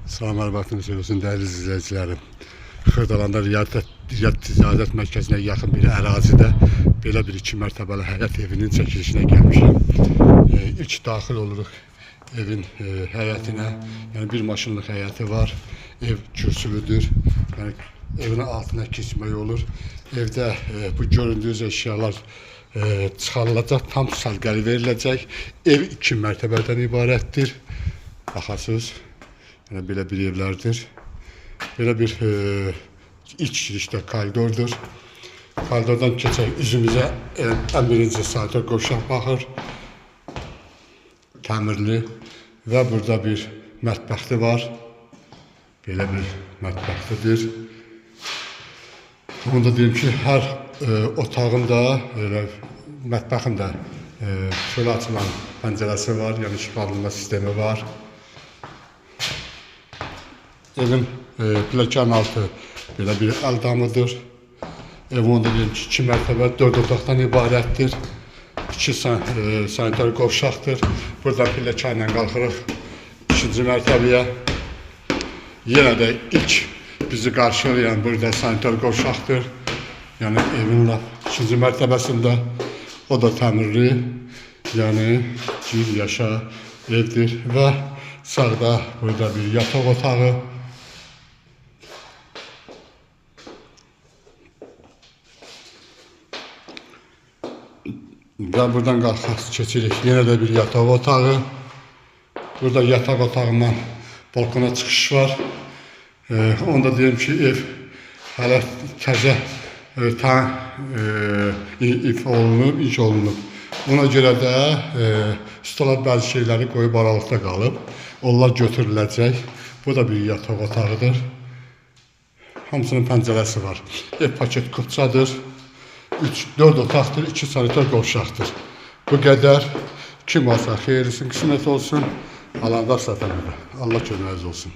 Salam, vaxtınız xeyir olsun dəyərli izləyicilərim. Xırdalanda Riyad Ticarət Mərkəzinə yaxın bir ərazidə belə bir 2 mərtəbəli həyət evinin çəkilişinə gəlmişəm. İlk daxil oluruq evin həyətinə. Yəni bir maşınlıq həyəti var. Ev kürsülüdür. Yəni evin altına keçmək olur. Evdə bu göründüyünüz əşyalar çıxarılacaq, tam sərgəli veriləcək. Ev 2 mərtəbədən ibarətdir. Baxasınız. Yəni belə bir evlərdir. Belə bir ilk girişdə koridordur. Koridordan keçək üzümüzə ən birinci sanitar qovşaq baxır. Təmirli və burada bir mətbəxti var. Belə bir mətbəxtidir. Onu da deyim ki, hər otağın da, mətbəxin də şöyle açılan pəncərəsi var, yəni işıqlandırma sistemi var. Evin pilləkən altı belə bir əl damıdır. Ev onda deyim ki, 2 mərtəbə 4 otaqdan ibarətdir. 2 sanitar qovşaqdır. Buradan pilləkənlə qalxırıq 2-ci mərtəbəyə. Yenə də ilk bizi qarşılayan burada sanitar qovşaqdır. Yəni evin 2-ci mərtəbəsində o da təmirli, yəni gir yaşa evdir və sağda burada bir yataq otağı. Və buradan qalxaq keçirik. Yenə də bir yataq otağı. Burada yataq otağından balkona çıxış var. Onda deyim ki, ev hələ təzə iş olunub. Ona görə də ustalar bəzi şeyləri qoyub aralıqda qalıb. Onlar götürüləcək. Bu da bir yataq otağıdır. Hamısının pəncərəsi var. Ev paket kupçadır. 4 otaqdır, 2 sanitar qovşaqdır. Bu qədər. Kim alsa xeyirlisin, qismət olsun. Alanda satana da. Allah köməyiniz olsun.